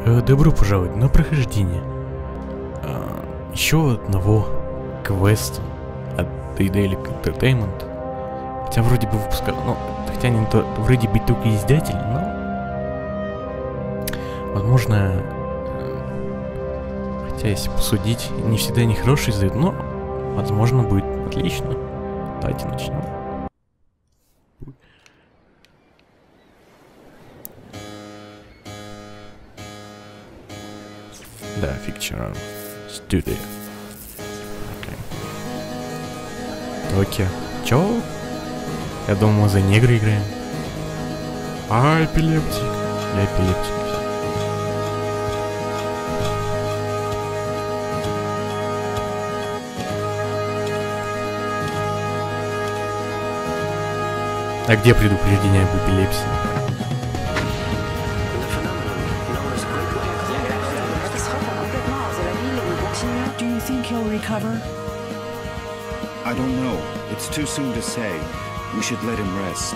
Добро пожаловать на прохождение еще одного квеста от Daily Entertainment. Хотя вроде бы выпускал, ну, хотя они вроде бы только издатель, но возможно, хотя если посудить, не всегда они хорошие издают, но возможно будет отлично. Давайте начнем. Да, Fiction Studio. Окей. Чё? Я думал, мы за негры играем. А, эпилептик. Я эпилептик. А где предупреждение об эпилепсии? Do you think he'll recover? I don't know. It's too soon to say. We should let him rest.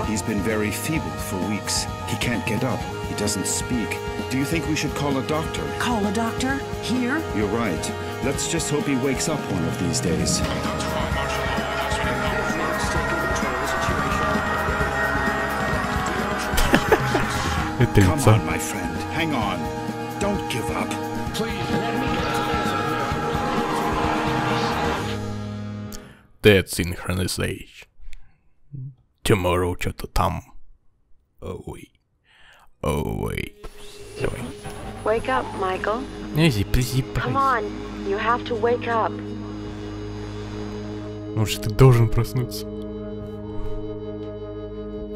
He's been very feeble for weeks. He can't get up. He doesn't speak. Do you think we should call a doctor? Call a doctor? Here? You're right. Let's just hope he wakes up one of these days. Come on, my friend. Hang on. Don't give up. Please let me Dead Synchronicity. Tomorrow что-то там. Oh wait. Oh wait. Давай. Wake up, Michael. Come on, you have to wake up. Может, ты должен проснуться.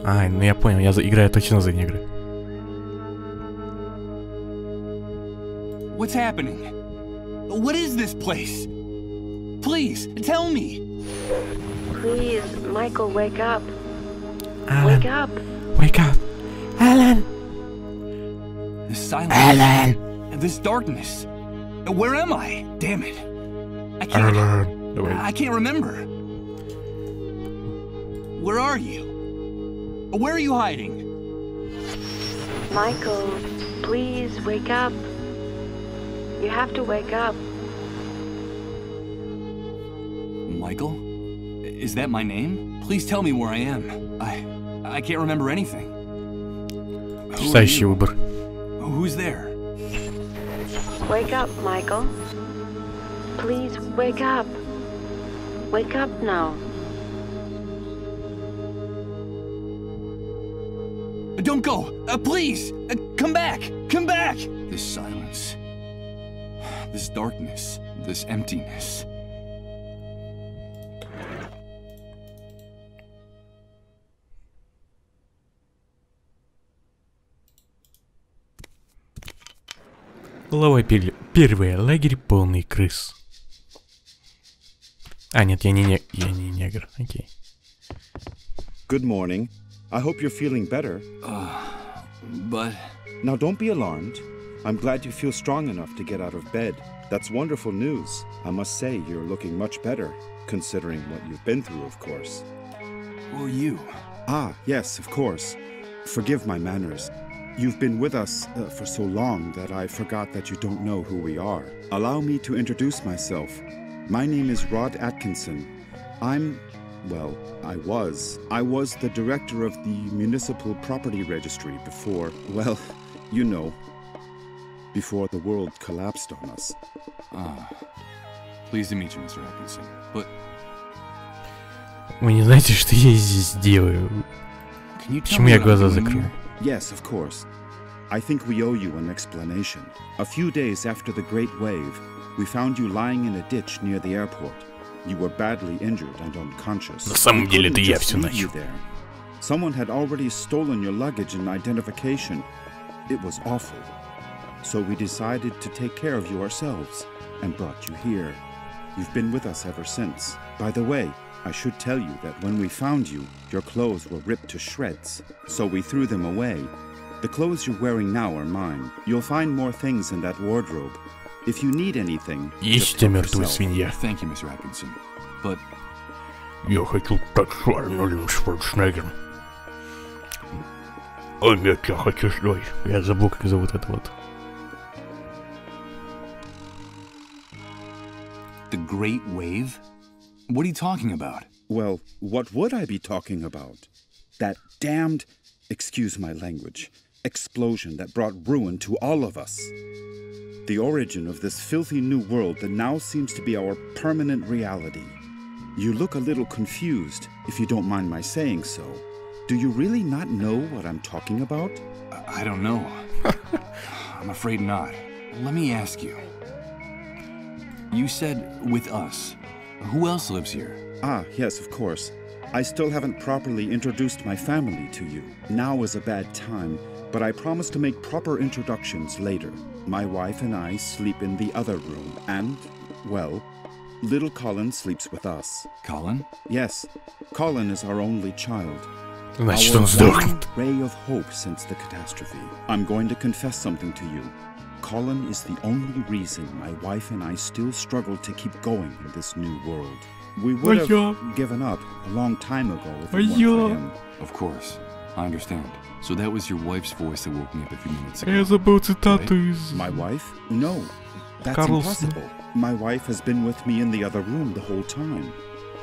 Ай, ну я понял, я играю точно за негры. What's happening? What is this place? Please, tell me. Please, Michael, wake up. Alan. Wake up. Wake up. Alan. This silence. Alan. This darkness. Where am I? Damn it. I can't. Alan. I can't remember. Where are you? Where are you hiding? Michael, please wake up. You have to wake up. Michael? Is that my name? Please tell me where I am. I can't remember anything. Следующий выбор. Who's there? Wake up, Michael. Please wake up. Wake up now. Don't go! Please! Come back! Come back! This silence. This darkness. This emptiness. Глава первая. Лагерь полный крыс. А, нет, я не негр. Окей. Good morning. I hope you're feeling better. But... Now don't be alarmed. I'm glad you feel strong enough to get out of bed. That's wonderful news. I must say you're looking much better, considering what you've been through, of course. Who are you? Ah, yes, of course. Forgive my manners. You've been with us for so long that I forgot that you don't know who we are. Allow me to introduce myself. My name is Rod Atkinson. Well, I was the director of the Municipal Property Registry before, well, you know, before the world collapsed on us. Pleased to meet you, Mr. Atkinson. But... Вы не знаете, что я здесь делаю? Почему я глаза закрыл? Yes, of course. I think we owe you an explanation. A few days after the Great Wave, we found you lying in a ditch near the airport. You were badly injured and unconscious. На самом деле это я все начал. Someone had already stolen your luggage and identification. It was awful. So we decided to take care of you ourselves and brought you here. You've been with us ever since. By the way, I should tell you that when we found you, your clothes were ripped to shreds, so we threw them away. The clothes you're wearing now are mine. You'll find more things in that wardrobe. If you need anything, Есть у тебя мертвая свинья. Thank you, Mr. Atkinson. But Я хочу стать с Арнольдом Шварценеггером. Ой, нет, я хочу... Ой, я забыл, как зовут это вот. The Great Wave? What are you talking about? Well, what would I be talking about? That damned, excuse my language, explosion that brought ruin to all of us. The origin of this filthy new world that now seems to be our permanent reality. You look a little confused, if you don't mind my saying so. Do you really not know what I'm talking about? I don't know. I'm afraid not. Let me ask you. You said with us. Who else lives here? Ah, yes, of course. I still haven't properly introduced my family to you. Now is a bad time, but I promise to make proper introductions later. My wife and I sleep in the other room, and, well, little Colin sleeps with us. Colin? Yes, Colin is our only child. Значит, Our он сдохнет. one ray of hope since the catastrophe. I'm going to confess something to you. Colin is the only reason my wife and I still struggle to keep going in this new world. We would have given up a long time ago if it weren't for him. Of course. I understand. So that was your wife's voice that woke me up a few minutes ago. Я забыл цитату из... My wife? No, that's Carlson. impossible. My wife has been with me in the other room the whole time.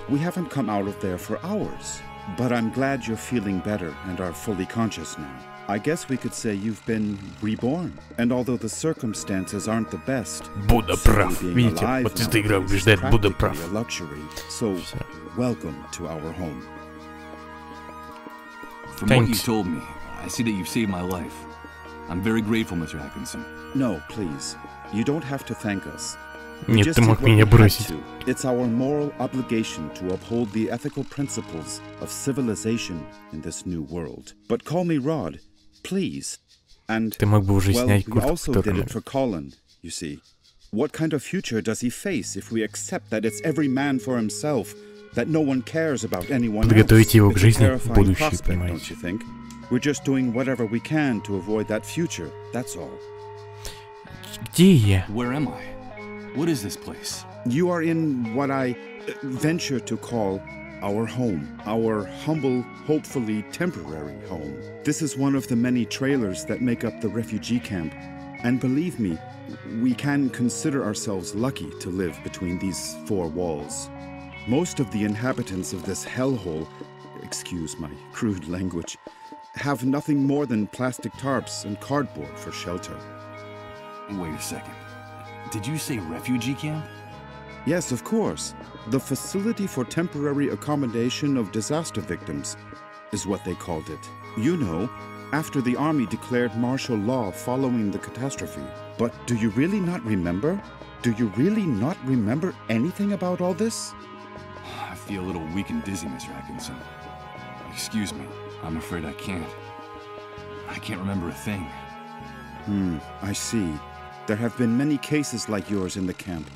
We haven't come out of there for hours. But I'm glad you're feeling better and are fully conscious now. I guess we could say you've been reborn. And although the circumstances aren't the best, Будда прав. Видите, вот эта игра убеждает, Будда прав. a luxury. So, welcome to our home. From what you told me, I see that you've saved my life. I'm very grateful, Mr. Atkinson. No, please. You don't have to thank us. Нет, ты мог меня бросить. It's our moral obligation to uphold the ethical principles of civilization in this new world. But call me Rod, please. And, Ты мог бы уже well, снять we куртку, also did которую... it for Colin, you see. What kind of future does he face if we accept that it's every man for himself, that no one cares about anyone else? Подготовить его к It's a жизни в terrifying будущее, prospect, don't понимаете? you think? We're just doing whatever we can to avoid that future, that's all. Где я? Where am I? What is this place? You are in what I venture to call our home, our humble, hopefully temporary home. This is one of the many trailers that make up the refugee camp. And believe me, we can consider ourselves lucky to live between these four walls. Most of the inhabitants of this hellhole, excuse my crude language, have nothing more than plastic tarps and cardboard for shelter. Wait a second. Did you say refugee camp? Yes, of course. The Facility for Temporary Accommodation of Disaster Victims is what they called it. You know, after the army declared martial law following the catastrophe. But do you really not remember? Do you really not remember anything about all this? I feel a little weak and dizzy, Mr. Atkinson. Excuse me. I'm afraid I can't. I can't remember a thing. I see. There have been many cases like yours in the camp.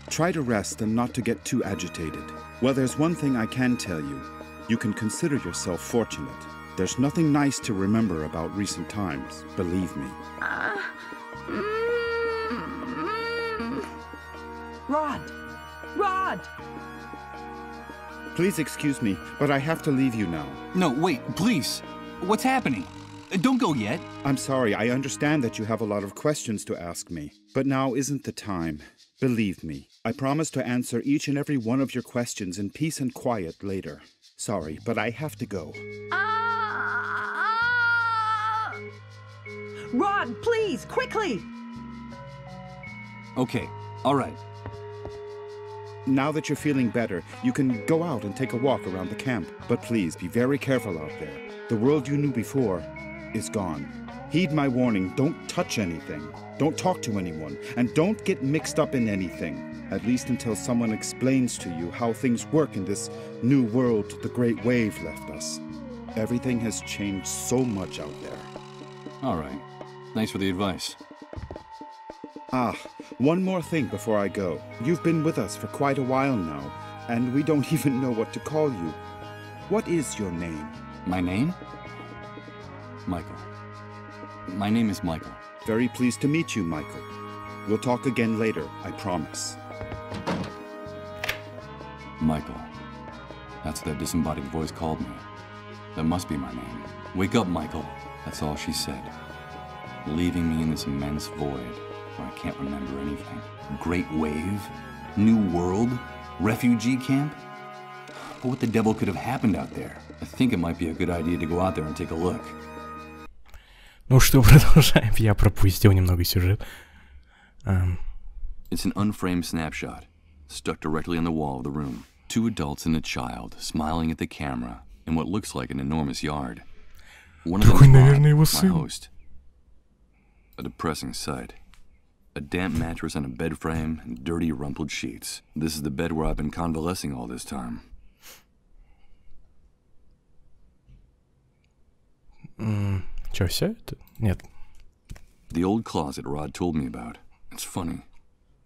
Try to rest and not to get too agitated. Well, there's one thing I can tell you. You can consider yourself fortunate. There's nothing nice to remember about recent times, believe me. Rod! Rod! Please excuse me, but I have to leave you now. No, wait, please. What's happening? Don't go yet. I'm sorry, I understand that you have a lot of questions to ask me, but now isn't the time. Believe me, I promise to answer each and every one of your questions in peace and quiet later. Sorry, but I have to go. Rod, please, quickly! Okay, all right. Now that you're feeling better, you can go out and take a walk around the camp. But please, be very careful out there. The world you knew before is gone. Heed my warning, don't touch anything. Don't talk to anyone, and don't get mixed up in anything. At least until someone explains to you how things work in this new world the Great Wave left us. Everything has changed so much out there. All right. Thanks for the advice. Ah, one more thing before I go. You've been with us for quite a while now, and we don't even know what to call you. What is your name? My name? Michael. My name is Michael. Very pleased to meet you, Michael. We'll talk again later, I promise. Michael. That's what that disembodied voice called me. That must be my name. Wake up, Michael. That's all she said. Leaving me in this immense void where I can't remember anything. Great wave? New world? Refugee camp? But what the devil could have happened out there? I think it might be a good idea to go out there and take a look. Ну что, продолжаем. Я пропустил немного сюжет. It's an unframed snapshot, stuck directly on the wall of the room. 2 adults and a child smiling at the camera in what looks like an enormous yard. One of them is Rod, my host. A depressing sight. A damp mattress on a bed frame and dirty, rumpled sheets. This is the bed where I've been convalescing all this time. Чё, всё это? Нет. The old closet Rod told me about. It's funny.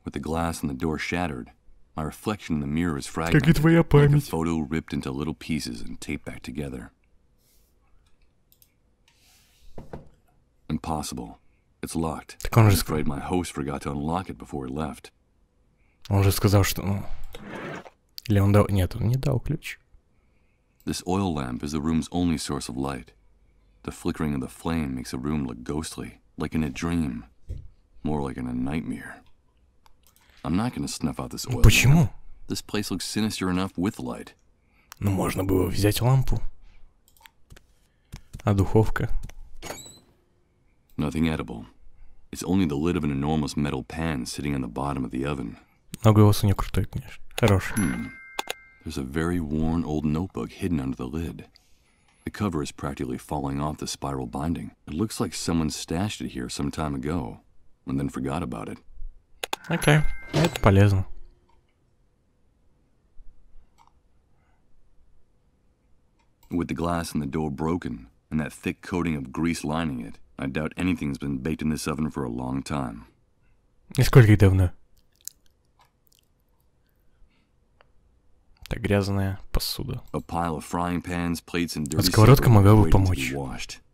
With the glass and the door shattered, my reflection in the mirror is fragmented, like a photo ripped into little pieces and taped back together. Impossible. It's locked. I'm afraid my host forgot to unlock it before he left. Он же сказал, что... Или он дал... Нет, он не дал ключ. This oil lamp is the room's only source of light. The flickering of the flame makes the room look ghostly, like in a dream. More like in a nightmare. I'm not going to snuff out this oil lamp. This place looks sinister enough with light. Ну, можно было взять лампу. А духовка? Nothing edible. It's only the lid of an enormous metal pan sitting on the bottom of the oven. Но голос у него крутой, конечно. Хороший. There's a very worn old notebook hidden under the lid. The cover is practically falling off the spiral binding. It looks like someone stashed it here some time ago, and then forgot about it. Окей, это полезно. With the glass in the door broken, and that thick coating of grease lining it, I doubt anything's been baked in this oven for a long time. И сколько давно? Это грязная посуда. A pile of frying pans, plates, and dirty Сковородка могла бы помочь.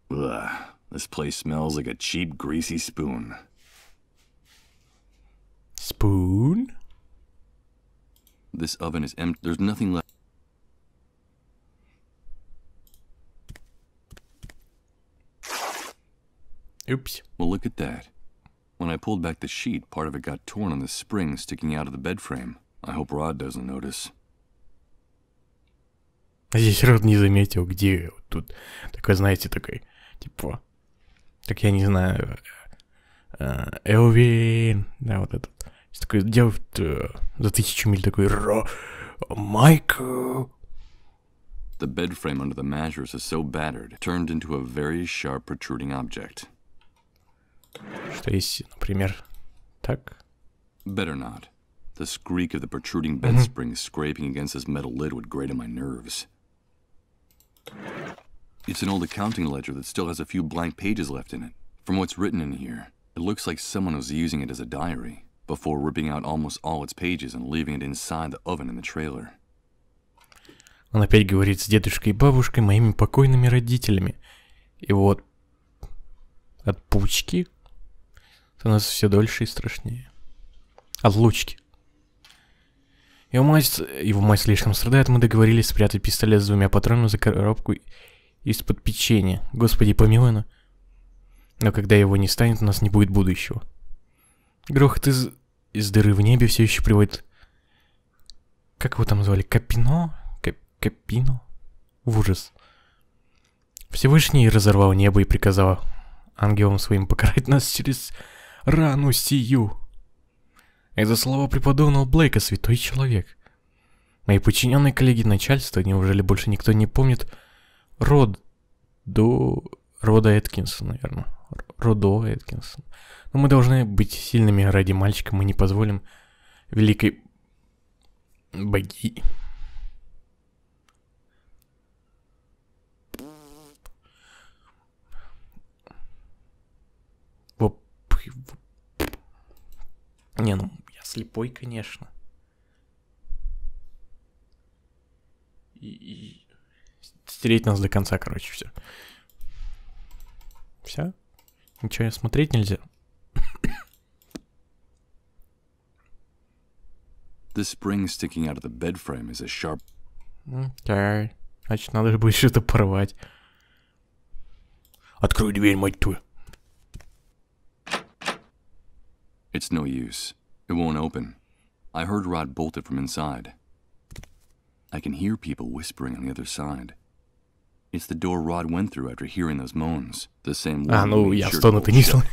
Ugh, this place smells like a cheap, greasy spoon. Spoon? This oven is empty. There's nothing left. Oops. Well, look at that. When I pulled back the sheet, part of it got torn on the spring sticking out of the bed frame. I hope Rod doesn't notice. Здесь Род не заметил, где вот тут такой, знаете, такой, типа, так я не знаю, Элвин, да, вот этот. Такой делает за 1000 миль такой Майкл. The bed frame under the mattress is so battered, it turned into a very sharp protruding object. Что если, например, так? Better not. The squeak of the protruding bed spring scraping against this metal lid would grate on my nerves. It's an old accounting ledger that still has a few blank pages left in it. From what's written in here, it looks like someone was using it as a diary, before ripping out almost all its pages and leaving it inside the oven in the trailer. Он опять говорит с дедушкой и бабушкой, моими покойными родителями. И вот от пучки становится все дольше и страшнее. От лучки. Его мать слишком страдает, мы договорились спрятать пистолет с 2 патронами за коробку из-под печенья. Господи, помилуй, но когда его не станет, у нас не будет будущего. Грохот из дыры в небе все еще приводит... Как его там звали? Капино? Капино? В ужас. Всевышний разорвал небо и приказал ангелам своим покарать нас через рану сию. Это слово преподобного Блейка, святой человек. Мои подчиненные коллеги начальства, неужели больше никто не помнит Рода Эткинсона, наверное. Родо Эткинсон. Но мы должны быть сильными ради мальчика, мы не позволим великой богине. Не, ну, я слепой, конечно. И стереть нас до конца, короче, все. Все? Ничего смотреть нельзя. The spring sticking out of the bed frame is a sharp... Окей. Значит, надо будет что-то порвать. Открой дверь, мать твою. It's no use. It won't open. I heard Rod bolt it from inside. I can hear people whispering on the other side. It's the door Rod went through after hearing those moans. The same one. Ну, я стоны-то не слышал.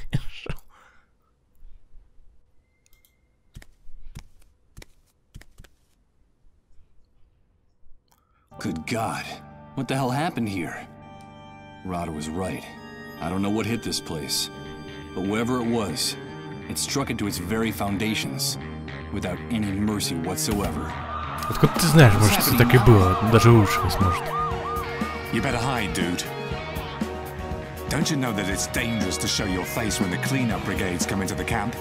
Good God. What the hell happened here? Rod was right. I don't know what hit this place. But wherever it was, it struck into its very foundations. Without any mercy whatsoever. Откуда ты знаешь, может, это так и было? Даже лучше не сможет. You better hide, dude. Don't you know that it's dangerous to show your face when the cleanup brigades come into the camp?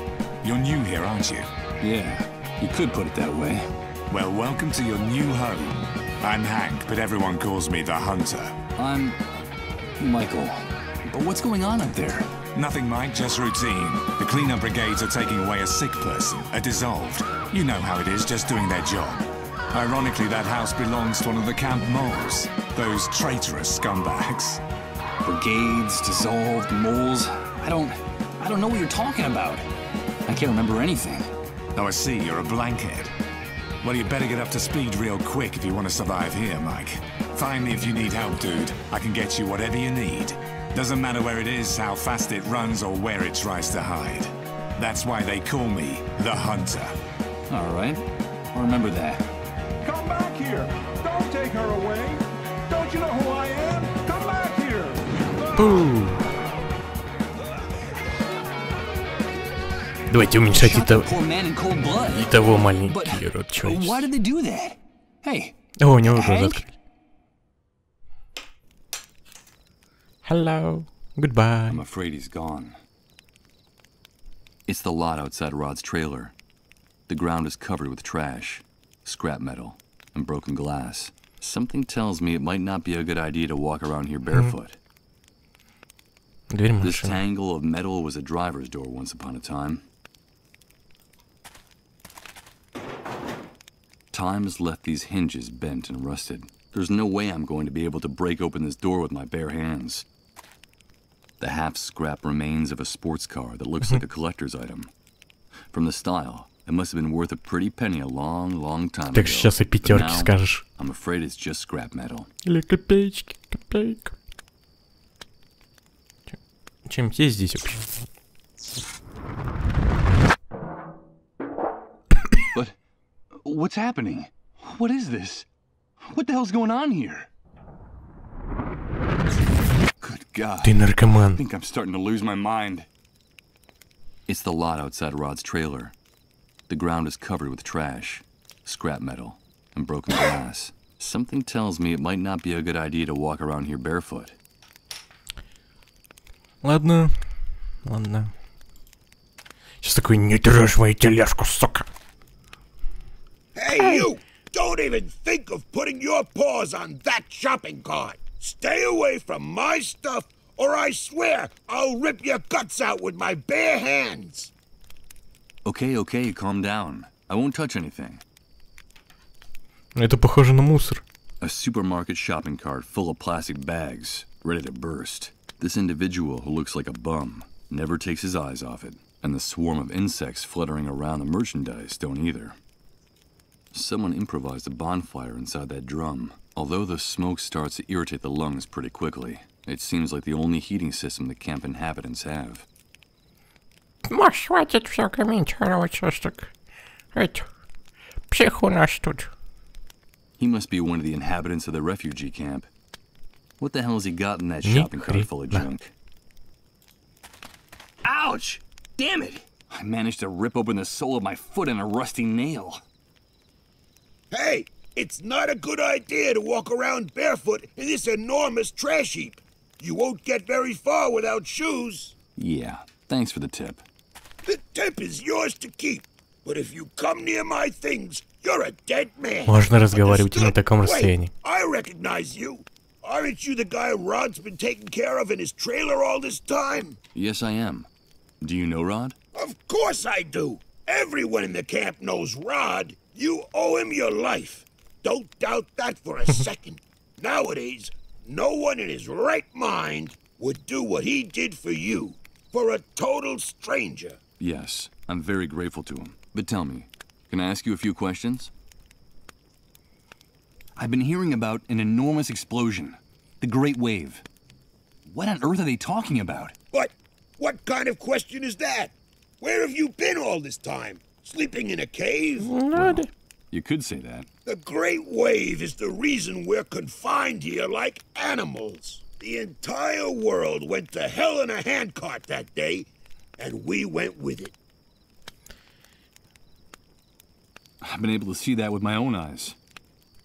You're new here, aren't you? Yeah, you could put it that way. Well, welcome to your new home. I'm Hank, but everyone calls me the Hunter. I'm Michael. But what's going on up there? Nothing, Mike, just routine. The cleanup brigades are taking away a sick person, a dissolved. You know how it is, just doing their job. Ironically, that house belongs to one of the camp moles. Those traitorous scumbags. Brigades, dissolved, moles. I don't know what you're talking about. I can't remember anything. Oh, I see, you're a blankhead. Well, you better get up to speed real quick if you want to survive here, Mike. Find me if you need help, dude. I can get you whatever you need. Doesn't matter where it is, how fast it runs, or where it tries to hide. That's why they call me the Hunter. All right, I'll remember that. Come back here! Don't take her away! Don't you know who I am? Come back here! Пу. Давайте уменьшать и того маленький рот человеческий. О, у него глаза открыли. Hello. Goodbye. I'm afraid he's gone. It's the lot outside Rod's trailer. The ground is covered with trash, scrap metal, and broken glass. Something tells me it might not be a good idea to walk around here barefoot. This tangle of metal was a driver's door once upon a time. Time has left these hinges bent and rusted. There's no way I'm going to be able to break open this door with my bare hands. The half-scrap remains of a sports car that looks like a collector's item. From the style, it must have been worth a pretty penny a long, long time ago. Так сейчас и пятерки скажешь. I'm afraid it's just scrap metal. Или копеечки, копейка. Чем есть здесь вообще? But what's happening? What is this? What the hell's going on here? Good God. Ты наркоман. I think I'm starting to lose my mind. It's the lot outside Rod's trailer. The ground is covered with trash, scrap metal, and broken glass. Something tells me it might not be a good idea to walk around here barefoot. Ладно. Ладно. Сейчас такой, не трожь мою тележку, сука. Hey, you! Don't even think of putting your paws on that shopping cart. Stay away from my stuff, or I swear I'll rip your guts out with my bare hands. Okay, calm down. I won't touch anything. Это похоже на мусор. A supermarket shopping cart full of plastic bags, ready to burst. This individual who looks like a bum never takes his eyes off it, and the swarm of insects fluttering around the merchandise don't either. Someone improvised a bonfire inside that drum. Although the smoke starts to irritate the lungs pretty quickly, it seems like the only heating system the camp inhabitants have. Может, хватит все комментировать, состок. Это... Псих у нас тут. He must be one of the inhabitants of the refugee camp. What the hell has he got in that shopping cart full of junk? Ouch! Damn it! I managed to rip open the sole of my foot in a rusty nail. Hey, it's not a good idea to walk around barefoot in this enormous trash heap. You won't get very far without shoes. Yeah, thanks for the tip. The tip is yours to keep. But if you come near my things, you're a dead man. Можно разговаривать на таком расстоянии. I recognize you. Aren't you the guy Rod's been taking care of in his trailer all this time? Yes, I am. Do you know Rod? Of course I do. Everyone in the camp knows Rod. You owe him your life. don't doubt that for a second. Nowadays, no one in his right mind would do what he did for you, for a total stranger. Yes, I'm very grateful to him. But tell me, can I ask you a few questions? I've been hearing about an enormous explosion, the Great Wave. What on earth are they talking about? What kind of question is that? Where have you been all this time? Sleeping in a cave? Well, you could say that. The Great Wave is the reason we're confined here like animals. The entire world went to hell in a handcart that day, and we went with it. I've been able to see that with my own eyes.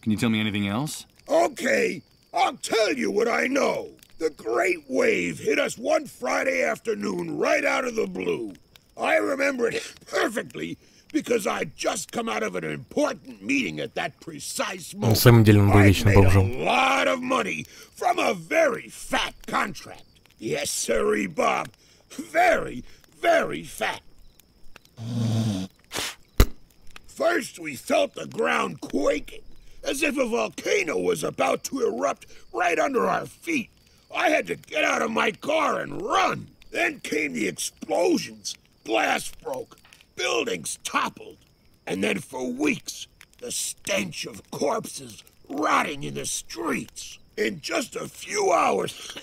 Can you tell me anything else? Okay, I'll tell you what I know. The Great Wave hit us one Friday afternoon right out of the blue. I remember it perfectly because I'd just come out of an important meeting at that precise moment. На самом деле он был вечно бомжом. A lot of money from a very fat contract. Yes, sirree, Bob. Very, very fat. First, we felt the ground quaking, as if a volcano was about to erupt right under our feet. I had to get out of my car and run. Then came the explosions. Glass broke. Buildings toppled. And then for weeks, the stench of corpses rotting in the streets. In just a few hours,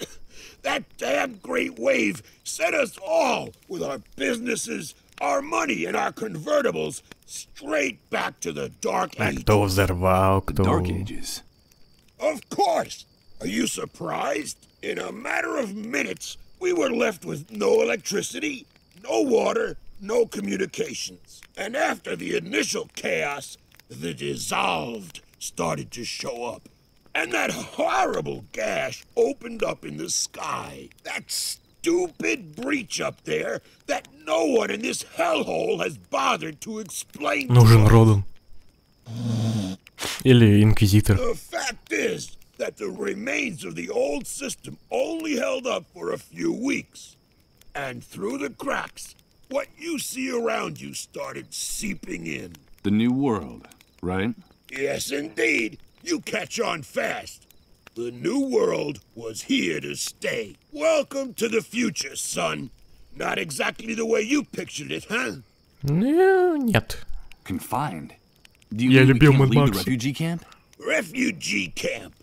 that damn Great Wave set us all, with our businesses, our money, and our convertibles, straight back to the Dark Ages. Кто взорвал, The кто... Dark Ages. Of course! Are you surprised? In a matter of minutes, we were left with no electricity, no water, no communications. And after the initial chaos, the dissolved started to show up. And that horrible gash opened up in the sky. That stupid breach up there that no one in this hellhole has bothered to explain to Нужен us. Роден. Или Инквизитор. The fact is that the remains of the old system only held up for a few weeks. And through the cracks, what you see around you started seeping in. The New World, right? Yes, indeed. You catch on fast. The New World was here to stay. Welcome to the future, son. Not exactly the way you pictured it, huh? Нет. Confined? Do you Я mean we любил can't Mad leave the Max. refugee camp? Refugee camp.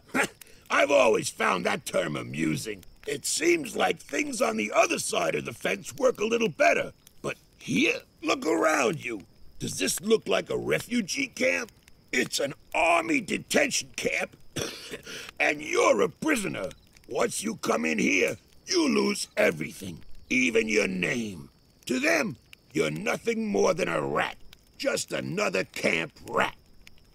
I've always found that term amusing. It seems like things on the other side of the fence work a little better. But here, look around you. Does this look like a refugee camp? It's an army detention camp, and you're a prisoner. Once you come in here, you lose everything, even your name. To them, you're nothing more than a rat, just another camp rat.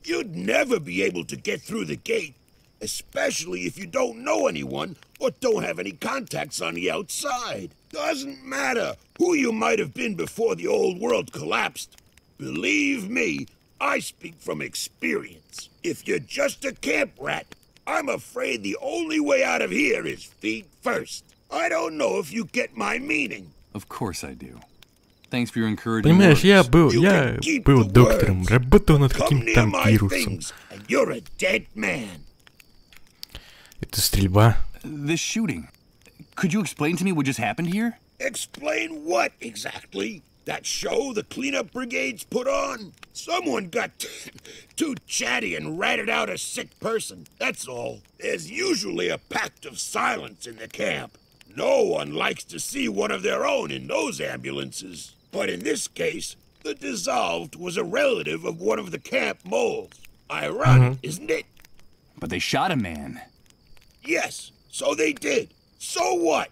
You'd never be able to get through the gate, especially if you don't know anyone or don't have any contacts on the outside. Doesn't matter who you might have been before the old world collapsed. Believe me, I speak from experience. If you're just a camp rat, I'm afraid the only way out of here is feet first. I don't know if you get my meaning. Of course I do. Thanks for your encouraging Понимаешь, я words. был доктором, работал над Come каким-то near там my вирусом. things, and you're a dead man. Это стрельба. This shooting. Could you explain to me what just happened here? Explain what exactly? That show the cleanup brigades put on? Someone got too chatty and ratted out a sick person, that's all. There's usually a pact of silence in the camp. No one likes to see one of their own in those ambulances. But in this case, the dissolved was a relative of one of the camp moles. Ironic, isn't it? But they shot a man. Yes, so they did. So what?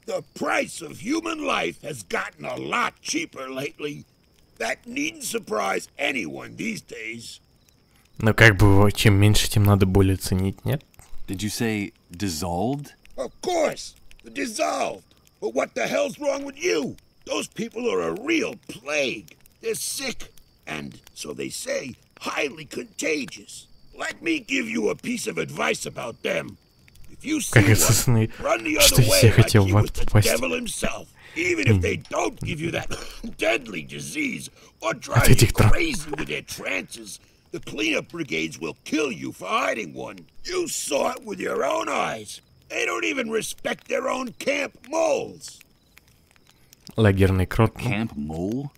The price of human life has gotten a lot cheaper lately. That needn't surprise anyone these days. Но как бы чем меньше, тем надо более ценить, нет? Did you say dissolved? Of course, the dissolved. But what the hell's wrong with you? Those people are a real plague. They're sick, and, so they say, highly contagious. Let me give you a piece of advice about them. If you see Как это сны, one, run the что other way все like хотел he в was ад the попасть. devil himself. Even if they don't give you that deadly disease or От drive you этих трав. crazy with their trances, the cleanup brigades will kill you for hiding one. You saw it with your own eyes. They don't even respect their own camp moles. Лагерный крот. Camp mole?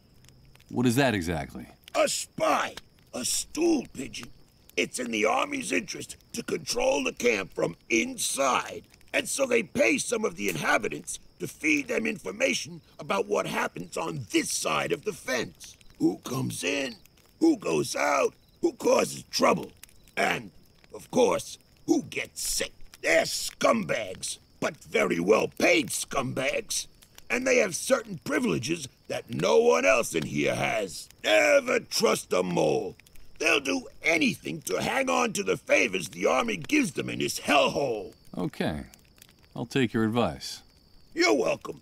What is that exactly? A spy, a stool pigeon. It's in the Army's interest to control the camp from inside. And so they pay some of the inhabitants to feed them information about what happens on this side of the fence. Who comes in, who goes out, who causes trouble, and, of course, who gets sick. They're scumbags, but very well-paid scumbags. And they have certain privileges that no one else in here has. Never trust a mole. They'll do anything to hang on to the favors the Army gives them in this hellhole. Okay. I'll take your advice. You're welcome.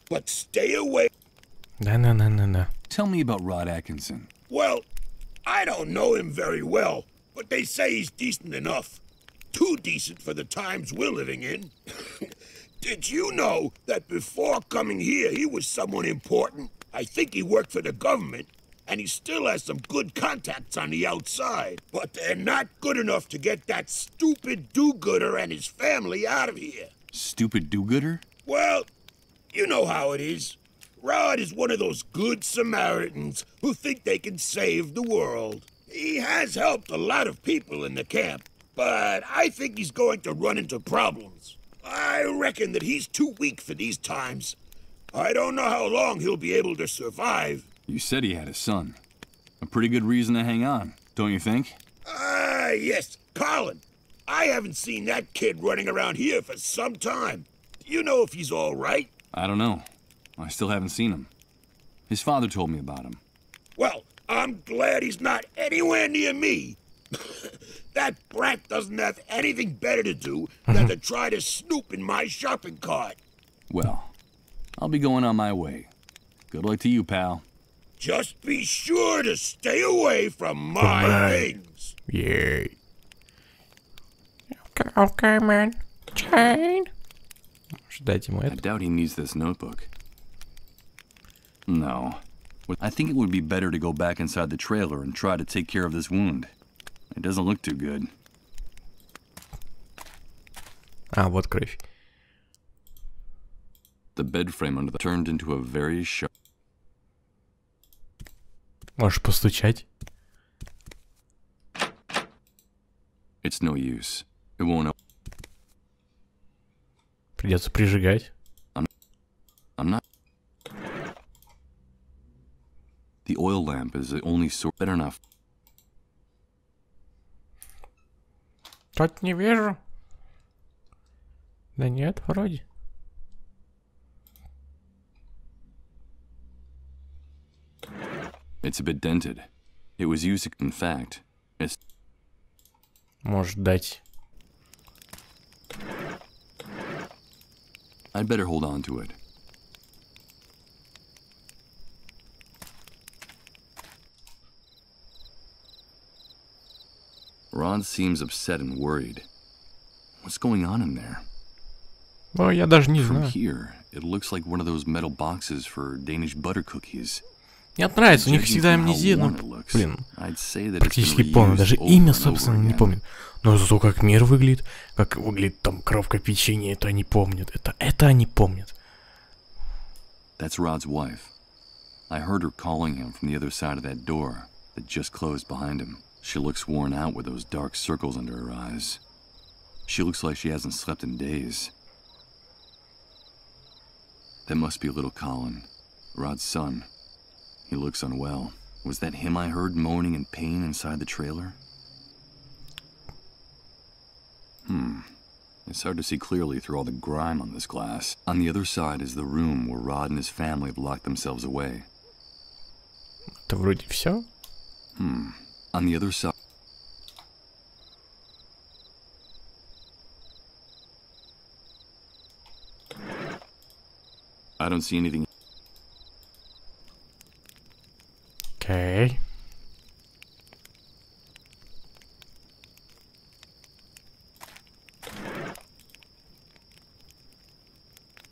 But stay away. Да. Tell me about Rod Atkinson. Well, I don't know him very well, but they say he's decent enough. Too decent for the times we're living in. Did you know that before coming here, he was someone important? I think he worked for the government, and he still has some good contacts on the outside. But they're not good enough to get that stupid do-gooder and his family out of here. Stupid do-gooder? Well, you know how it is. Rod is one of those good Samaritans who think they can save the world. He has helped a lot of people in the camp, but I think he's going to run into problems. I reckon that he's too weak for these times. I don't know how long he'll be able to survive. You said he had a son. A pretty good reason to hang on, don't you think? Yes, Colin. I haven't seen that kid running around here for some time. Do you know if he's all right? I don't know. I still haven't seen him. His father told me about him. Well, I'm glad he's not anywhere near me. That brat doesn't have anything better to do than to try to snoop in my shopping cart. Well, I'll be going on my way. Good luck to you, pal. Just be sure to stay away from my things. Yeah. Okay, man. Chain. Дать ему I это. doubt he needs this notebook. No. I think it would be better to go back inside the trailer and try to take care of this wound. It doesn't look too good. Вот кровь. The bed frame under the turned into a very sharp. Можешь постучать. It's no use. It won't. Придется прижигать. I'm not. The oil lamp is the only source. Better enough. Что-то не вижу. Да нет, вроде. It's a bit dented. It was used, in fact. It's. Может дать. I'd better hold on to it. Rod seems upset and worried. What's going on in there? Ну, я даже не From знаю. here, it looks like one of those metal boxes for Danish butter cookies. Мне нравится, у них Judging всегда from how амнезия, worn ну, it looks, блин, I'd say that it's been практически помню. reused Даже over имя, and собственно, over не again. помню. Но зато как мир выглядит, как выглядит там коробка печенья, это они помнят. Это они помнят. That's Rod's wife. I heard her calling him from the other side of that door that just closed behind him. She looks worn out with those dark circles under her eyes. She looks like she hasn't slept in days. That must be little Colin, Rod's son. He looks unwell. Was that him I heard moaning in pain inside the trailer? It's hard to see clearly through all the grime on this glass. On the other side is the room where Rod and his family have locked themselves away. Это вроде все. On the other side... I don't see anything... Окей.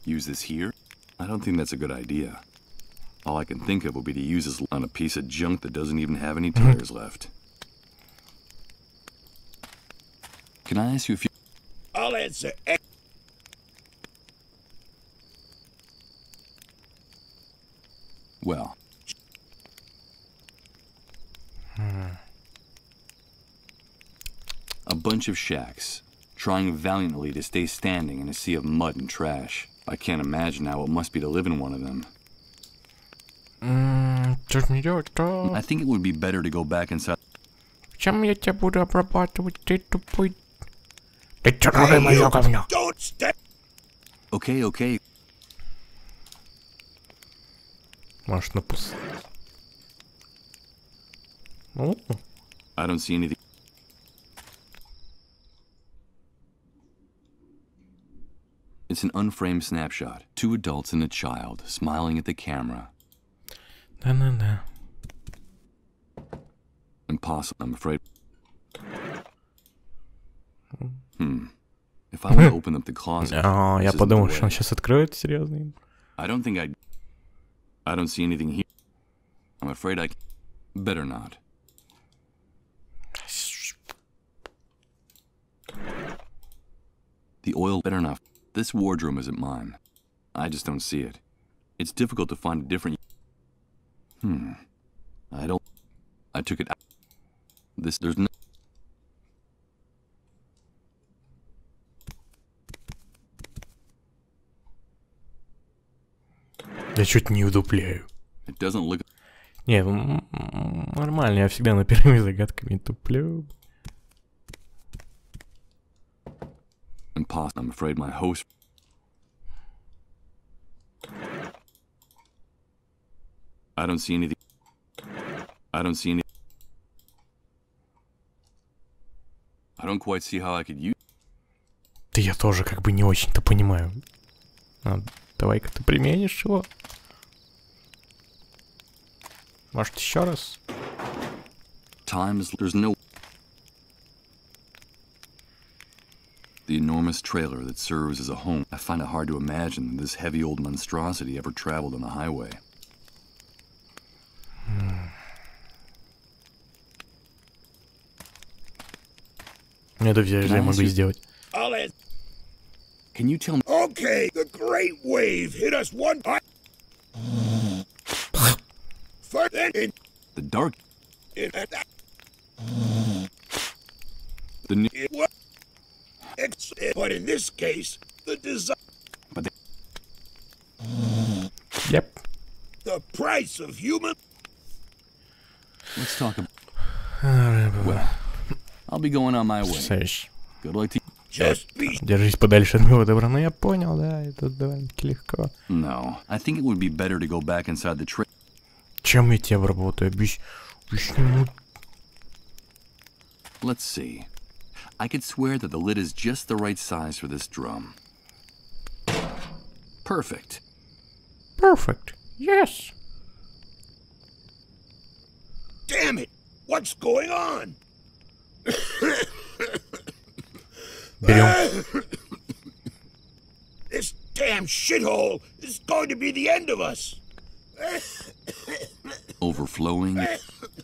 Use this here? I don't think that's a good idea. All I can think of would be to use this on a piece of junk that doesn't even have any tires left. Can I ask you a few... I'll answer. Well... A bunch of shacks, trying valiantly to stay standing in a sea of mud and trash. I can't imagine how it must be to live in one of them. I think it would be better to go back inside. Чем я тебя буду обрабатывать, ты тупой? Ты трогай моё говно. Don't step. Okay, okay. Может, на пус. I don't see anything. It's an unframed snapshot. 2 adults and a child smiling at the camera. Да-да-да. Impossible, I'm afraid. If I want to open up the closet... Я подумал, что он сейчас откроет, серьезно. I don't see anything here. I'm afraid I... Better not. The oil... Better not. This wardrobe isn't mine. I just don't see it. It's difficult to find a different... I took it out. There's no... Я чуть не удупляю. It doesn't look... Не, нормально, я всегда над первыми загадками туплю. Impossible. I'm afraid my host... I don't see anything... I don't quite see how I could use... Да я тоже как бы не очень-то понимаю. Давай-ка ты применишь его. Может, еще раз? There's no... The enormous trailer that serves as a home. I find it hard to imagine that this heavy old monstrosity ever traveled on the highway. Это я могу сделать. Can you tell me? Okay, the great wave hit us one time. First, then in The dark... the but in this case, the design. But they... Yep. The price of human. Let's talk about... Well, I'll be going on my way. Good luck to you. Just be. Держись подальше от моего добра. Ну я понял, да, это довольно-таки легко. No, I think it would be better to go back inside the trailer. Чем я тебя обработаю? Let's see. I could swear that the lid is just the right size for this drum. Perfect. Perfect. Yes. Damn it! What's going on? Берем. This damn shithole is going to be the end of us. Overflowing?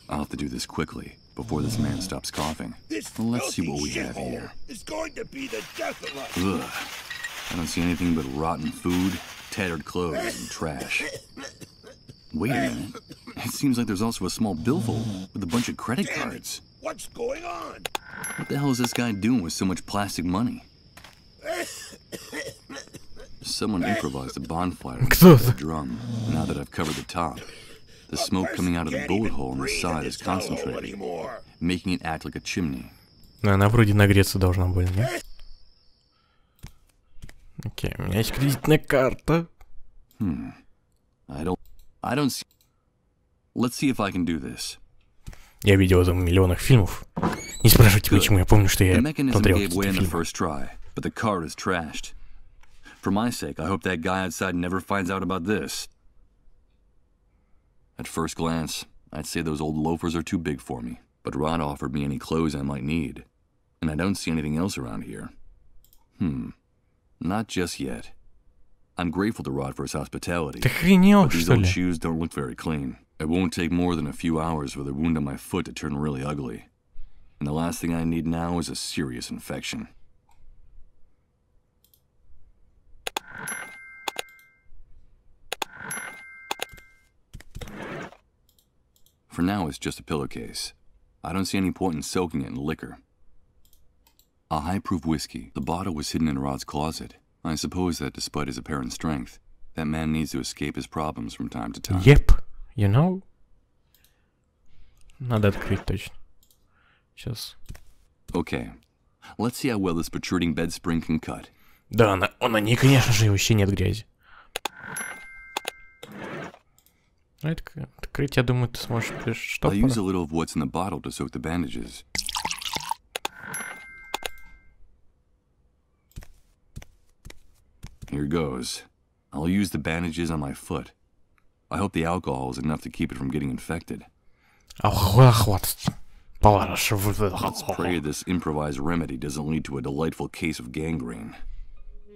I'll have to do this quickly, before this man stops coughing. Well, let's see what we have here. It's going to be the death of us. Ugh. I don't see anything but rotten food, tattered clothes, and trash. Wait a minute. It seems like there's also a small billfold with a bunch of credit cards. What's going on? What the hell is this guy doing with so much plastic money? Someone improvised a bonfire inside the drum. Now that I've covered the top, the smoke coming out of the bullet hole in the side is concentrated, making it act like a chimney. Она вроде нагреться должна была, нет? Окей, у меня есть кредитная карта. I don't see... Let's see if I can do this. Я видел это в миллионах фильмов. Не спрашивайте, почему, я помню, что я смотрел какие-то фильмы. But the card is trashed. For my sake, I hope that guy outside never finds out about this. At first glance, I'd say those old loafers are too big for me, but Rod offered me any clothes I might need, and I don't see anything else around here. Not just yet. I'm grateful to Rod for his hospitality. Ты охренел, But these что old ли? shoes don't look very clean. It won't take more than a few hours for the wound on my foot to turn really ugly. And the last thing I need now is a serious infection. For now, it's just a pillowcase. I don't see any point in soaking it in liquor. A high-proof whiskey. The bottle was hidden in Rod's closet. I suppose that despite his apparent strength, that man needs to escape his problems from time to time. Yep, you know? Надо открыть точно. Сейчас. Okay, let's see how well this protruding bed spring can cut. Да, на ней, конечно же, вообще нет грязи. Открыть, я думаю, ты сможешь без штопора. I'll use a little of what's in the bottle to soak the bandages. Here goes. I'll use the bandages on my foot. I hope the alcohol is enough to keep it from getting infected. Let's pray this improvised remedy doesn't lead to a delightful case of gangrene.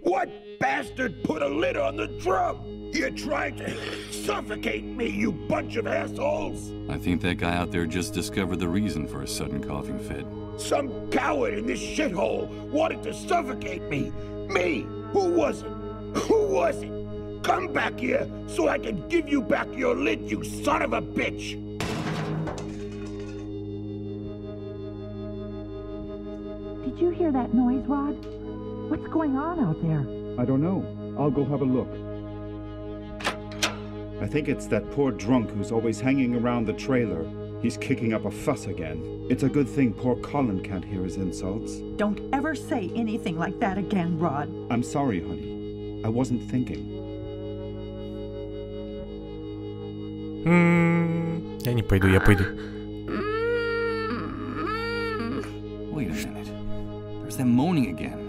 What bastard put a lid on the drum? You're trying to suffocate me, you bunch of assholes! I think that guy out there just discovered the reason for a sudden coughing fit. Some coward in this shithole wanted to suffocate me! Me! Who was it? Who was it? Come back here so I can give you back your lid, you son of a bitch! Did you hear that noise, Rod? What's going on out there? I don't know. I'll go have a look. I think it's that poor drunk who's always hanging around the trailer. He's kicking up a fuss again. It's a good thing poor Colin can't hear his insults. Don't ever say anything like that again, Rod. I'm sorry, honey. I wasn't thinking. Я не пойду, я пойду. Wait a minute. There's that moaning again.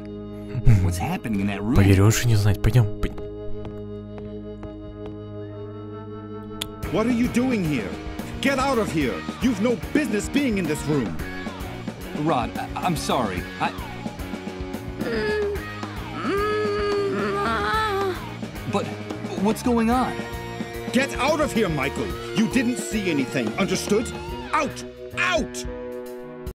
What's happening in that room? Поверешь и не знать. Пойдем. What are you doing here? Get out of here! You've no business being in this room! Rod, I'm sorry. But what's going on? Get out of here, Michael! You didn't see anything, understood? Out! Out!